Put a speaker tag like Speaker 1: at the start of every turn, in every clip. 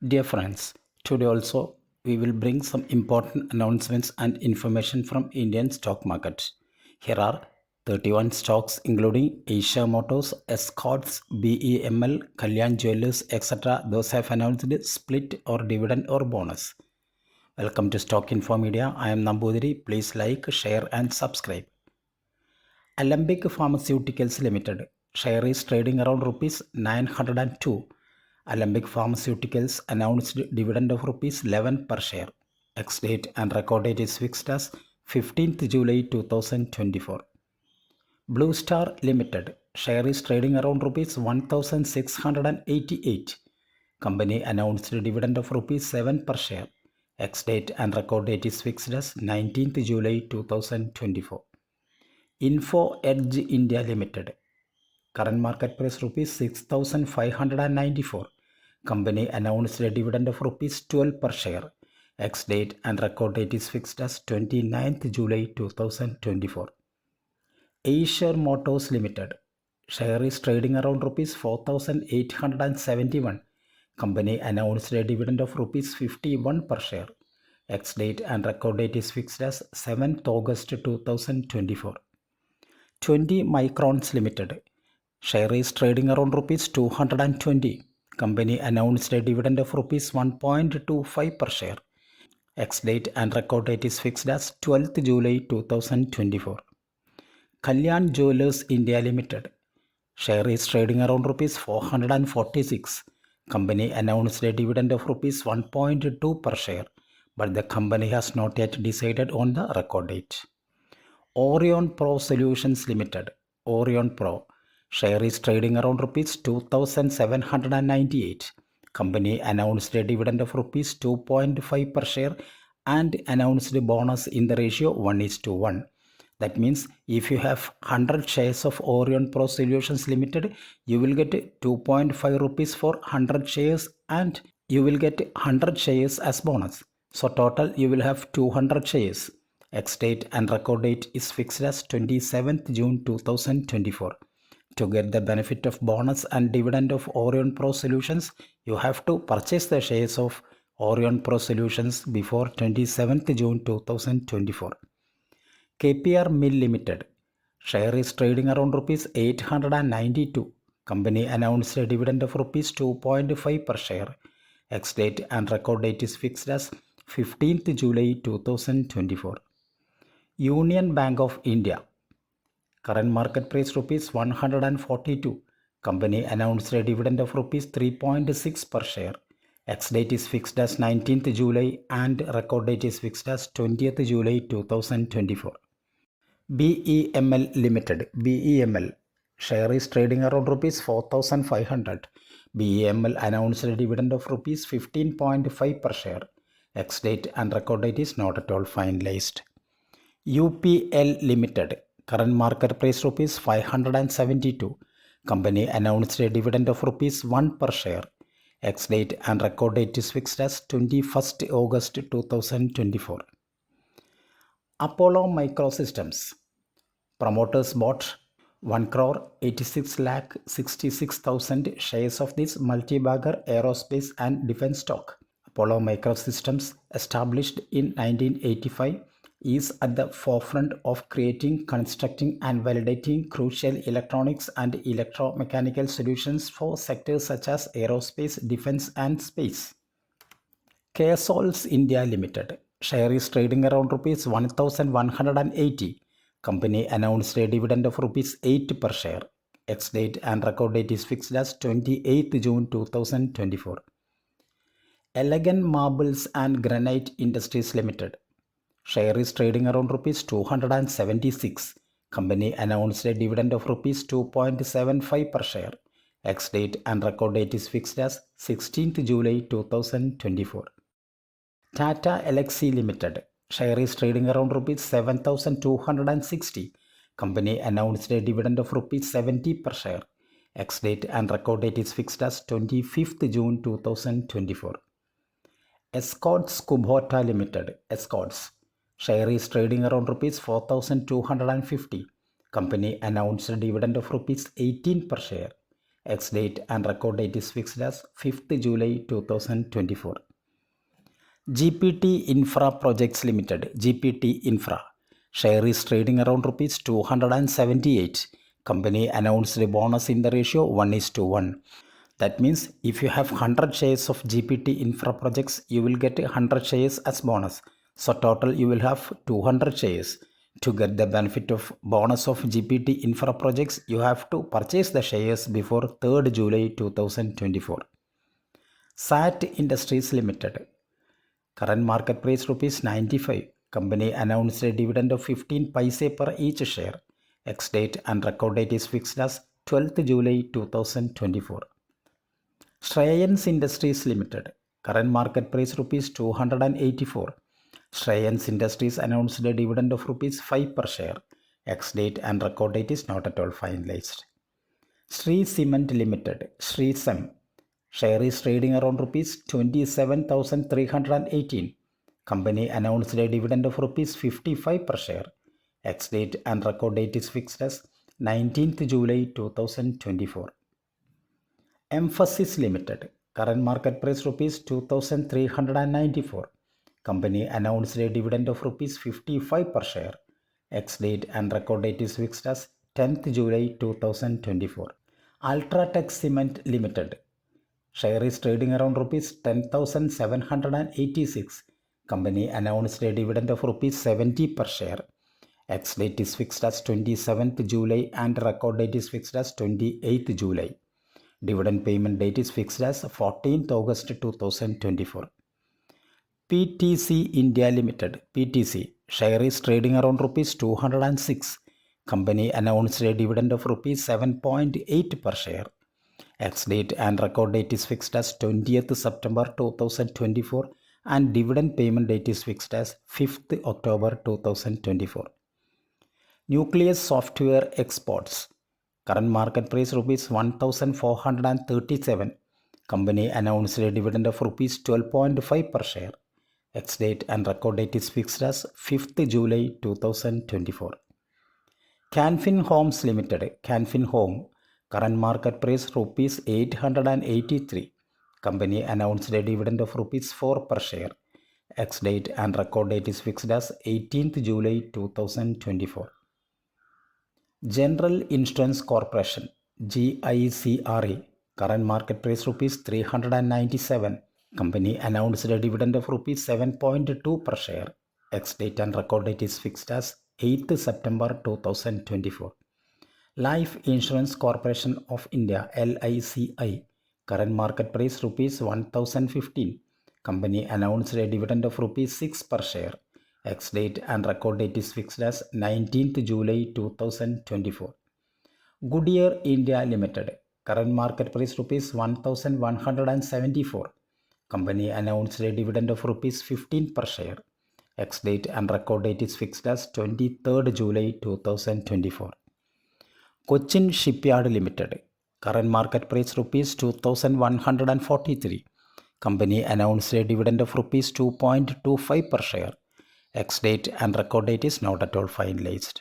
Speaker 1: Dear friends, today also we will bring some important announcements and information from Indian stock market. Here are 31 stocks including Asia Motors, Escorts, BEML, Kalyan Jewelers, etc. Those have announced split or dividend or bonus. Welcome to Stock Info Media. I am Nambudiri. Please like, share and subscribe. Alembic Pharmaceuticals Limited share is trading around rupees 902. Alembic Pharmaceuticals announced dividend of rupees 11 per share. Ex-date and record date is fixed as 15th July 2024. Blue Star Limited share is trading around rupees 1688. Company announced dividend of rupees 7 per share. Ex-date and record date is fixed as 19th July 2024. Info Edge India Limited. Current market price rupees 6,594. Company announced a dividend of rupees 12 per share. Ex-date and record date is fixed as 29th July 2024. Asia Motors Limited. Share is trading around rupees 4,871. Company announced a dividend of rupees 51 per share. Ex-date and record date is fixed as 7th August 2024. 20 Microns Limited. Share is trading around rupees 220. Company announced a dividend of rupees 1.25 per share. Ex-date and record date is fixed as 12th July 2024. Kalyan Jewelers India Limited. Share is trading around rupees 446. Company announced a dividend of rupees 1.2 per share, but the company has not yet decided on the record date. Orion Pro Solutions Limited. Orion Pro. Share is trading around rupees 2,798. Company announced a dividend of rupees 2.5 per share and announced a bonus in the ratio 1:1. That means if you have 100 shares of Orion Pro Solutions Limited, you will get 2.5 rupees for 100 shares and you will get 100 shares as bonus. So total you will have 200 shares. Ex-date and record date is fixed as 27th June 2024. To get the benefit of bonus and dividend of Orion Pro Solutions, you have to purchase the shares of Orion Pro Solutions before 27th June 2024. KPR Mill Limited. Share is trading around rupees 892. Company announced a dividend of rupees 2.5 per share. Ex-date and record date is fixed as 15th July 2024. Union Bank of India. Current market price rupees 142. Company announced a dividend of rupees 3.6 per share. Ex-date is fixed as 19th July and record date is fixed as 20th July 2024. BEML Limited. BEML. Share is trading around rupees 4,500. BEML announced a dividend of rupees 15.5 per share. Ex-date and record date is not at all finalized. UPL Limited. Current market price rupees 572. Company announced a dividend of rupees 1 per share. Ex-date and record date is fixed as 21st August 2024. Apollo Microsystems. Promoters bought 1,86,66,000 shares of this multi-bagger aerospace and defense stock. Apollo Microsystems, established in 1985, is at the forefront of creating, constructing and validating crucial electronics and electromechanical solutions for sectors such as aerospace, defense and space. KSOLs India Limited. Share is trading around rupees 1,180. Company announced a dividend of rupees 8 per share. Ex-date and record date is fixed as 28th June 2024. Elegant Marbles and Granite Industries Limited. Share is trading around rupees 276. Company announced a dividend of rupees 2.75 per share. Ex-date and record date is fixed as 16th July 2024. Tata Elxsi Limited. Share is trading around rupees 7,260. Company announced a dividend of rupees 70 per share. Ex-date and record date is fixed as 25th June 2024. Escorts Kubota Limited. Escorts. Share is trading around rupees 4,250. Company announced a dividend of rupees 18 per share. Ex-date and record date is fixed as 5th July 2024. GPT Infra Projects Limited, GPT Infra. Share is trading around rupees 278. Company announced a bonus in the ratio 1:1. That means if you have 100 shares of GPT Infra Projects, you will get 100 shares as bonus. So total you will have 200 shares. To get the benefit of bonus of GPT Infra Projects, you have to purchase the shares before 3rd July 2024. SAT Industries Limited. Current market price rupees 95. Company announced a dividend of 15 paise per each share. Ex-date and record date is fixed as 12th July 2024. Shreyans Industries Limited. Current market price rupees 284. Shreyans Industries announced a dividend of rupees 5 per share. Ex-date and record date is not at all finalized. Shree Cement Limited. Shree Cem. Share is trading around rupees 27,318. Company announced a dividend of rupees 55 per share. Ex-date and record date is fixed as 19th July 2024. Emphasis Limited. Current market price rupees 2,394. Company announced a dividend of rupees 55 per share. Ex-date and record date is fixed as 10th July 2024. Ultratech Cement Limited. Share is trading around rupees 10,786. Company announced a dividend of rupees 70 per share. Ex-date is fixed as 27th July and record date is fixed as 28th July. Dividend payment date is fixed as 14th August 2024. PTC India Limited. PTC. Share is trading around rupees 206. Company announced a dividend of rupees 7.8 per share. Ex-date and record date is fixed as 20th September 2024 and dividend payment date is fixed as 5th October 2024. Nucleus Software Exports. Current market price rupees 1,437. Company announced a dividend of rupees 12.5 per share. Ex-date and record date is fixed as 5th July 2024. Canfin Homes Limited. Canfin Home. Current market price rupees 883. Company announced a dividend of rupees 4 per share. Ex-date and record date is fixed as 18th July 2024. General Insurance Corporation. GICRE. Current market price rupees 397. Company announced a dividend of rupees 7.2 per share. Ex-date and record date is fixed as 8th September 2024. Life Insurance Corporation of India LICI. Current market price rupees 1015. Company announced a dividend of rupees 6 per share. Ex-date and record date is fixed as 19th July 2024. Goodyear India Limited. Current market price rupees 1174. Company announced a dividend of rupees 15 per share. Ex-date and record date is fixed as 23rd July 2024. Cochin Shipyard Limited. Current market price rupees 2,143. Company announced a dividend of rupees 2.25 per share. Ex-date and record date is not at all finalized.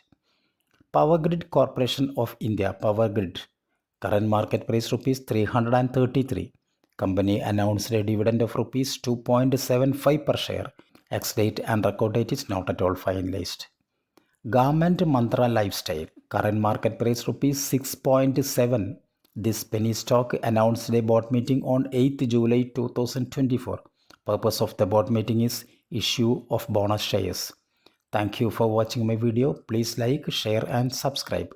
Speaker 1: Power Grid Corporation of India. Power Grid. Current market price rupees 333. Company announced a dividend of rupees 2.75 per share. Ex-date and record date is not at all finalized. Garment Mantra Lifestyle. Current market price rupees 6.7. This penny stock announced a board meeting on 8th July 2024. Purpose of the board meeting is issue of bonus shares. Thank you for watching my video. Please like, share and subscribe.